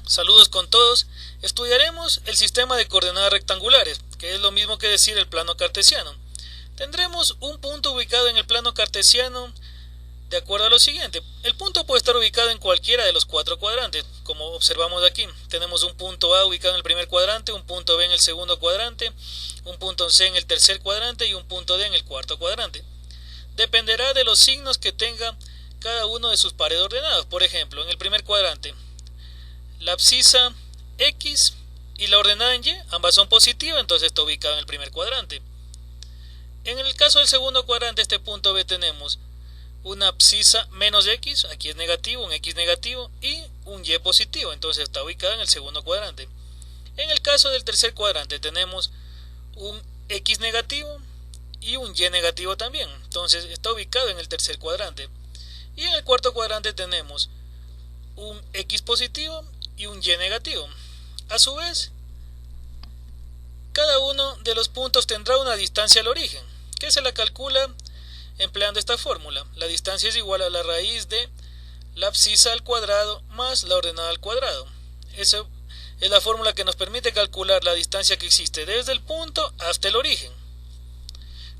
Saludos con todos. Estudiaremos el sistema de coordenadas rectangulares, que es lo mismo que decir el plano cartesiano. Tendremos un punto ubicado en el plano cartesiano de acuerdo a lo siguiente. El punto puede estar ubicado en cualquiera de los cuatro cuadrantes, como observamos aquí. Tenemos un punto A ubicado en el primer cuadrante, un punto B en el segundo cuadrante, un punto C en el tercer cuadrante y un punto D en el cuarto cuadrante. Dependerá de los signos que tenga cada uno de sus pares ordenados. Por ejemplo, en el primer cuadrante, la abscisa X y la ordenada en Y, ambas son positivas, entonces está ubicado en el primer cuadrante. En el caso del segundo cuadrante, este punto B, tenemos una abscisa menos X, aquí es negativo, un X negativo, y un Y positivo, entonces está ubicado en el segundo cuadrante. En el caso del tercer cuadrante tenemos un X negativo y un Y negativo también, entonces está ubicado en el tercer cuadrante. Y en el cuarto cuadrante tenemos un X positivo y un Y negativo. A su vez, cada uno de los puntos tendrá una distancia al origen, que se la calcula empleando esta fórmula. La distancia es igual a la raíz de la abscisa al cuadrado más la ordenada al cuadrado. Esa es la fórmula que nos permite calcular la distancia que existe desde el punto hasta el origen.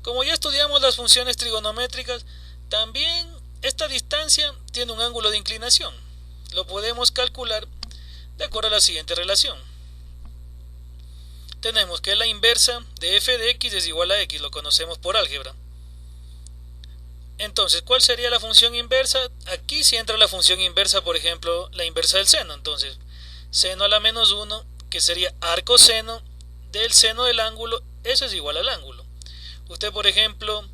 Como ya estudiamos las funciones trigonométricas, también esta distancia tiene un ángulo de inclinación. Lo podemos calcular de acuerdo a la siguiente relación. Tenemos que la inversa de f de x es igual a x, lo conocemos por álgebra. Entonces, ¿cuál sería la función inversa? Aquí si entra la función inversa, por ejemplo, la inversa del seno. Entonces, seno a la menos 1, que sería arcoseno del seno del ángulo, eso es igual al ángulo. Usted, por ejemplo,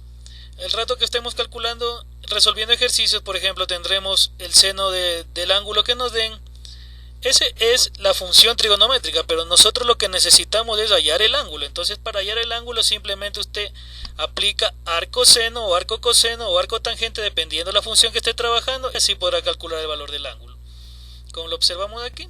el rato que estemos calculando, resolviendo ejercicios, por ejemplo, tendremos el seno del ángulo que nos den. Ese es la función trigonométrica, pero nosotros lo que necesitamos es hallar el ángulo. Entonces, para hallar el ángulo simplemente usted aplica arcoseno o arco coseno o arco tangente dependiendo de la función que esté trabajando, y así podrá calcular el valor del ángulo. Como lo observamos aquí,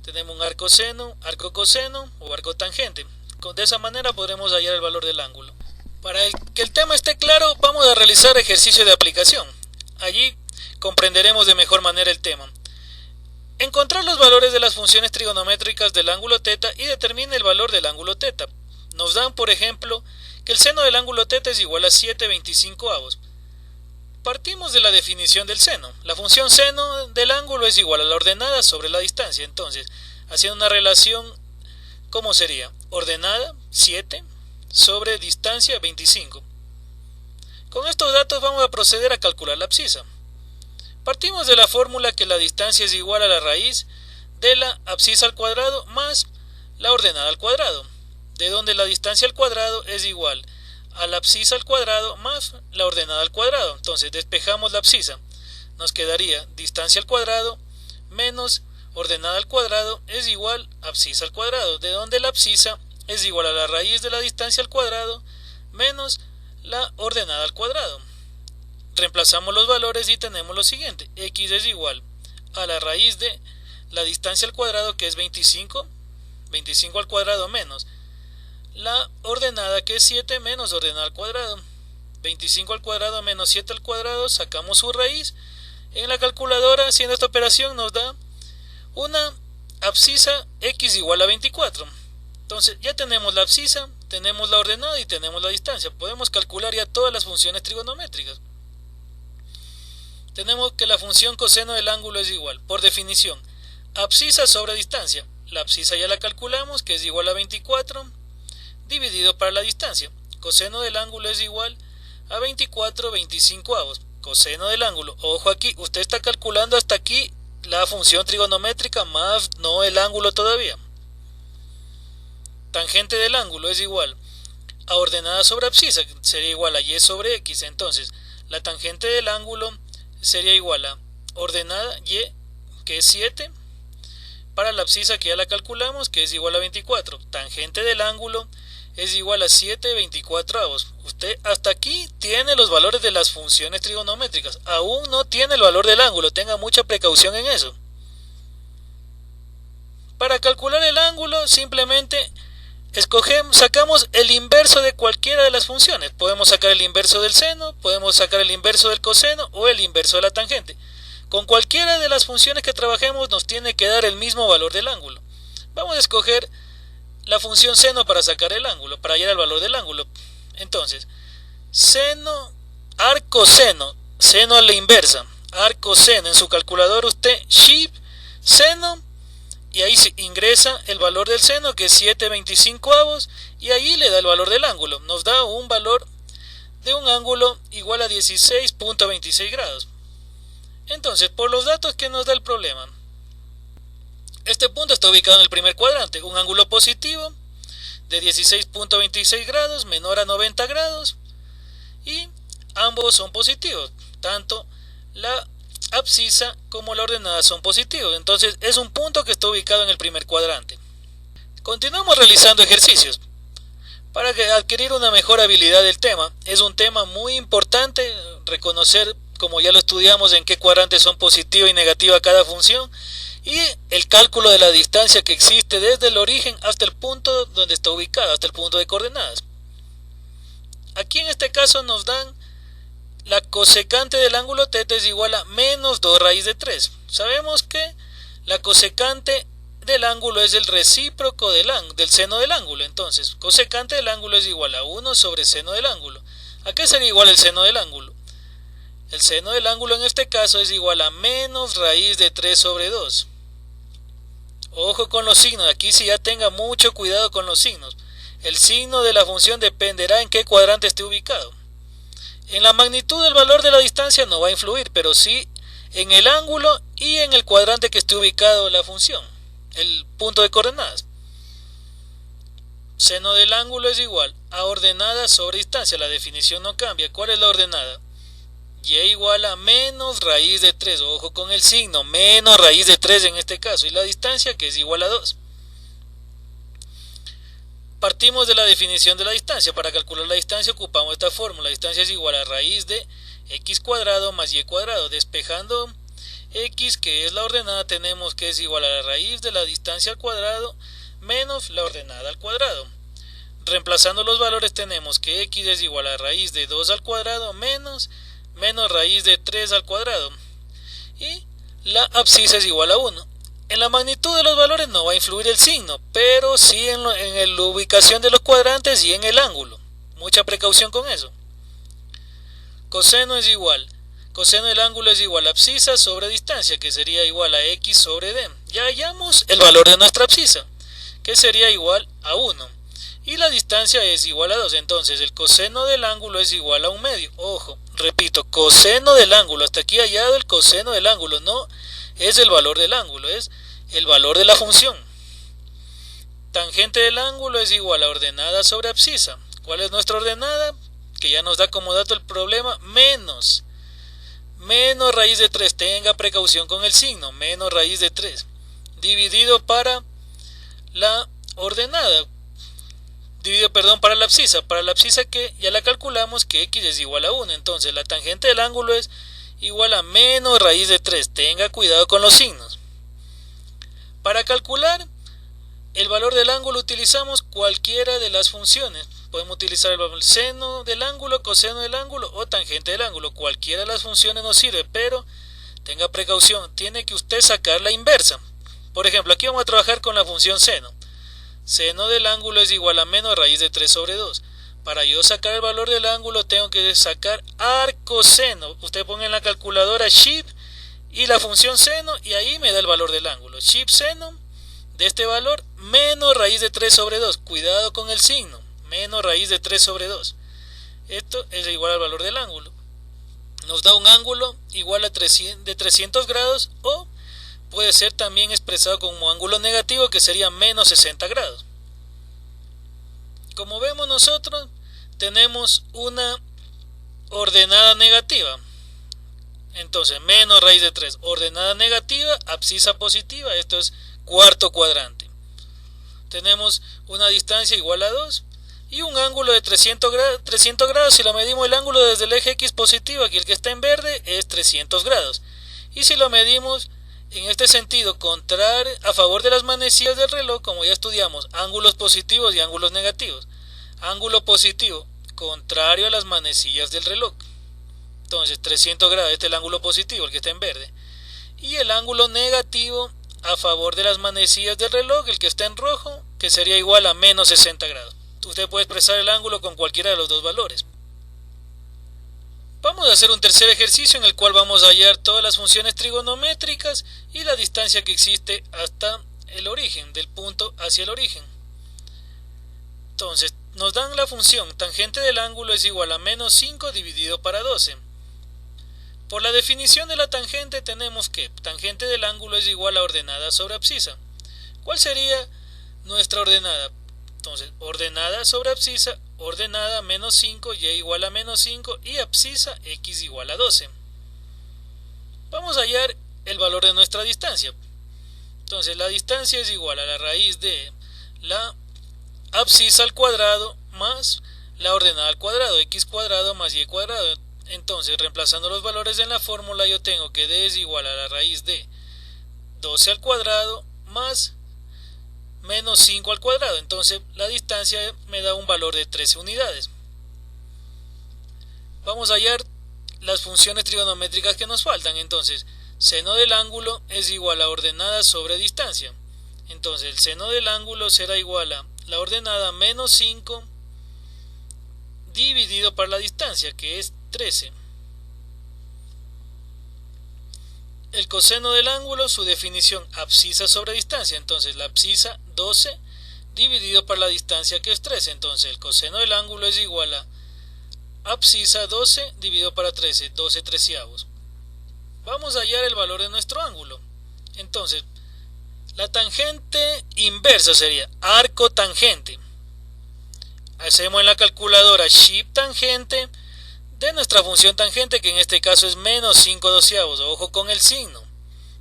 tenemos un arcoseno, arco coseno o arco tangente. De esa manera podremos hallar el valor del ángulo. Para que el tema esté claro, vamos a realizar ejercicio de aplicación. Allí comprenderemos de mejor manera el tema. Encontrar los valores de las funciones trigonométricas del ángulo θ y determine el valor del ángulo θ. Nos dan, por ejemplo, que el seno del ángulo θ es igual a 7/25. Partimos de la definición del seno. La función seno del ángulo es igual a la ordenada sobre la distancia. Entonces, haciendo una relación, ¿cómo sería? Ordenada 7 sobre distancia 25. Con estos datos vamos a proceder a calcular la abscisa. Partimos de la fórmula que la distancia es igual a la raíz de la abscisa al cuadrado más la ordenada al cuadrado, de donde la distancia al cuadrado es igual a la abscisa al cuadrado más la ordenada al cuadrado. Entonces despejamos la abscisa, nos quedaría distancia al cuadrado menos ordenada al cuadrado es igual a abscisa al cuadrado, de donde la abscisa es igual a la raíz de la distancia al cuadrado menos la ordenada al cuadrado. Reemplazamos los valores y tenemos lo siguiente: x es igual a la raíz de la distancia al cuadrado, que es 25 al cuadrado, menos la ordenada, que es 7, menos ordenada al cuadrado. 25 al cuadrado menos 7 al cuadrado, sacamos su raíz. En la calculadora, haciendo esta operación, nos da una abscisa x igual a 24. Entonces ya tenemos la abscisa, tenemos la ordenada y tenemos la distancia. Podemos calcular ya todas las funciones trigonométricas. Tenemos que la función coseno del ángulo es igual, por definición, abscisa sobre distancia. La abscisa ya la calculamos, que es igual a 24, dividido para la distancia. Coseno del ángulo es igual a 24/25. Coseno del ángulo, ojo aquí, usted está calculando hasta aquí la función trigonométrica, más no el ángulo todavía. Tangente del ángulo es igual a ordenada sobre abscisa, que sería igual a y sobre x. Entonces, la tangente del ángulo sería igual a ordenada y, que es 7, para la abscisa que ya la calculamos, que es igual a 24. Tangente del ángulo es igual a 7/24. Usted hasta aquí tiene los valores de las funciones trigonométricas, aún no tiene el valor del ángulo, tenga mucha precaución en eso. Para calcular el ángulo simplemente sacamos el inverso de cualquiera de las funciones. Podemos sacar el inverso del seno, podemos sacar el inverso del coseno o el inverso de la tangente. Con cualquiera de las funciones que trabajemos nos tiene que dar el mismo valor del ángulo. Vamos a escoger la función seno para sacar el ángulo, para hallar el valor del ángulo. Entonces, seno, arcoseno, seno a la inversa, arcoseno, en su calculador usted shift seno, y ahí se ingresa el valor del seno, que es 7/25, y ahí le da el valor del ángulo. Nos da un valor de un ángulo igual a 16.26 grados. Entonces, por los datos que nos da el problema, este punto está ubicado en el primer cuadrante, un ángulo positivo de 16.26 grados menor a 90 grados, y ambos son positivos, tanto la abscisa como la ordenada son positivos. Entonces es un punto que está ubicado en el primer cuadrante. Continuamos realizando ejercicios para adquirir una mejor habilidad del tema. Es un tema muy importante reconocer, como ya lo estudiamos, en qué cuadrantes son positiva y negativa cada función, y el cálculo de la distancia que existe desde el origen hasta el punto donde está ubicado, hasta el punto de coordenadas. Aquí en este caso nos dan la cosecante del ángulo θ es igual a menos 2 raíz de 3. Sabemos que la cosecante del ángulo es el recíproco del seno del ángulo. Entonces, cosecante del ángulo es igual a 1 sobre seno del ángulo. ¿A qué sería igual el seno del ángulo? El seno del ángulo en este caso es igual a menos raíz de 3 sobre 2. Ojo con los signos, aquí sí ya tenga mucho cuidado con los signos. El signo de la función dependerá en qué cuadrante esté ubicado. En la magnitud del valor de la distancia no va a influir, pero sí en el ángulo y en el cuadrante que esté ubicado la función, el punto de coordenadas. Seno del ángulo es igual a ordenada sobre distancia, la definición no cambia. ¿Cuál es la ordenada? Y igual a menos raíz de 3, ojo con el signo, menos raíz de 3 en este caso, y la distancia que es igual a 2. Partimos de la definición de la distancia. Para calcular la distancia ocupamos esta fórmula. La distancia es igual a raíz de x cuadrado más y cuadrado. Despejando x, que es la ordenada, tenemos que es igual a la raíz de la distancia al cuadrado menos la ordenada al cuadrado. Reemplazando los valores tenemos que x es igual a raíz de 2 al cuadrado menos raíz de 3 al cuadrado. Y la abscisa es igual a 1. En la magnitud de los valores no va a influir el signo, pero sí en la ubicación de los cuadrantes y en el ángulo. Mucha precaución con eso. Coseno del ángulo es igual a abscisa sobre distancia, que sería igual a x sobre d. Ya hallamos el valor de nuestra abscisa, que sería igual a 1. Y la distancia es igual a 2. Entonces el coseno del ángulo es igual a 1/2. Ojo, repito, coseno del ángulo. Hasta aquí hallado el coseno del ángulo. No es el valor del ángulo, es el valor de la función. Tangente del ángulo es igual a ordenada sobre abscisa. ¿Cuál es nuestra ordenada? Que ya nos da como dato el problema, menos raíz de 3. Tenga precaución con el signo, menos raíz de 3. Dividido para la ordenada. Para la abscisa. Para la abscisa, que ya la calculamos, que x es igual a 1. Entonces la tangente del ángulo es igual a menos raíz de 3. Tenga cuidado con los signos. Para calcular el valor del ángulo utilizamos cualquiera de las funciones. Podemos utilizar el seno del ángulo, coseno del ángulo o tangente del ángulo. Cualquiera de las funciones nos sirve, pero tenga precaución. Tiene que usted sacar la inversa. Por ejemplo, aquí vamos a trabajar con la función seno. Seno del ángulo es igual a menos raíz de 3 sobre 2. Para yo sacar el valor del ángulo tengo que sacar arcoseno. Usted pone en la calculadora shift y la función seno y ahí me da el valor del ángulo. Shift seno de este valor menos raíz de 3 sobre 2. Cuidado con el signo. Menos raíz de 3 sobre 2. Esto es igual al valor del ángulo. Nos da un ángulo igual a 300 grados, o puede ser también expresado como ángulo negativo, que sería menos 60 grados. Como vemos, nosotros tenemos una ordenada negativa. Entonces, menos raíz de 3, ordenada negativa, abscisa positiva, esto es cuarto cuadrante. Tenemos una distancia igual a 2 y un ángulo de 300 grados. Si lo medimos el ángulo desde el eje X positivo, aquí el que está en verde, es 300 grados. Y si lo medimos en este sentido contrario, a favor de las manecillas del reloj, como ya estudiamos, ángulos positivos y ángulos negativos. Ángulo positivo, contrario a las manecillas del reloj. Entonces 300 grados, este es el ángulo positivo, el que está en verde. y el ángulo negativo a favor de las manecillas del reloj, el que está en rojo, que sería igual a menos 60 grados. Usted puede expresar el ángulo con cualquiera de los dos valores. Vamos a hacer un tercer ejercicio en el cual vamos a hallar todas las funciones trigonométricas y la distancia que existe hasta el origen, del punto hacia el origen. Entonces, nos dan la función tangente del ángulo es igual a menos 5 dividido para 12. Por la definición de la tangente tenemos que tangente del ángulo es igual a ordenada sobre abscisa. ¿Cuál sería nuestra ordenada? Entonces, ordenada sobre abscisa, ordenada menos 5, y igual a menos 5, y abscisa x igual a 12. Vamos a hallar el valor de nuestra distancia. Entonces, la distancia es igual a la raíz de la abscisa al cuadrado más la ordenada al cuadrado, x cuadrado más y cuadrado. Entonces, reemplazando los valores en la fórmula, yo tengo que d es igual a la raíz de 12 al cuadrado más menos 5 al cuadrado. Entonces la distancia me da un valor de 13 unidades. Vamos a hallar las funciones trigonométricas que nos faltan. Entonces, seno del ángulo es igual a ordenada sobre distancia. Entonces el seno del ángulo será igual a la ordenada menos 5 dividido por la distancia, que es 13. El coseno del ángulo, su definición, abscisa sobre distancia. Entonces la abscisa 12 dividido por la distancia, que es 13. Entonces el coseno del ángulo es igual a abscisa 12 dividido por 13, 12 treceavos. Vamos a hallar el valor de nuestro ángulo. Entonces la tangente inversa sería arco tangente. Hacemos en la calculadora ship tangente de nuestra función tangente, que en este caso es menos 5 doceavos. Ojo con el signo.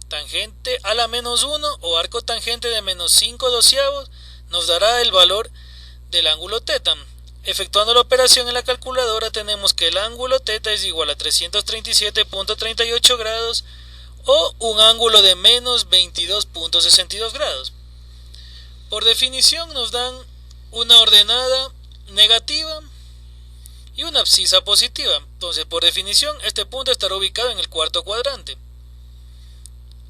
Tangente a la menos 1 o arco tangente de menos 5 doceavos nos dará el valor del ángulo θ. Efectuando la operación en la calculadora tenemos que el ángulo θ es igual a 337.38 grados o un ángulo de menos 22.62 grados. Por definición nos dan una ordenada negativa y una abscisa positiva. Entonces, por definición, este punto estará ubicado en el cuarto cuadrante.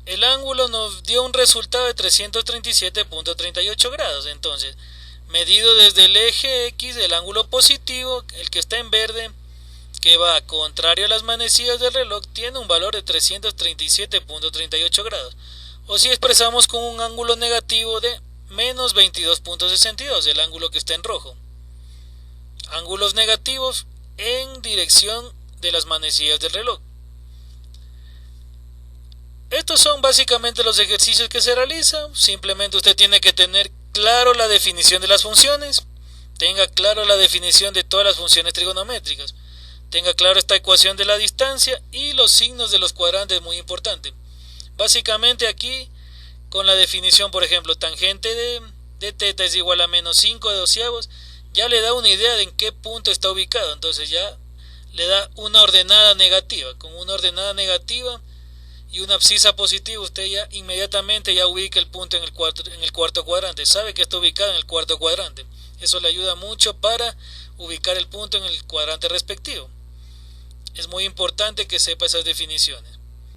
El ángulo nos dio un resultado de 337.38 grados. Entonces, medido desde el eje X, el ángulo positivo, el que está en verde, que va contrario a las manecillas del reloj, tiene un valor de 337.38 grados. O si expresamos con un ángulo negativo de menos 22.62, el ángulo que está en rojo. Ángulos negativos en dirección de las manecillas del reloj. Estos son básicamente los ejercicios que se realizan. Simplemente usted tiene que tener claro la definición de las funciones, tenga claro la definición de todas las funciones trigonométricas, tenga claro esta ecuación de la distancia y los signos de los cuadrantes, muy importante. Básicamente aquí, con la definición, por ejemplo, tangente de θ es igual a menos 5 doceavos, ya le da una idea de en qué punto está ubicado. Entonces ya le da una ordenada negativa. Con una ordenada negativa y una abscisa positiva, usted ya inmediatamente ya ubica el punto en el cuarto cuadrante. Sabe que está ubicado en el cuarto cuadrante. Eso le ayuda mucho para ubicar el punto en el cuadrante respectivo. Es muy importante que sepa esas definiciones.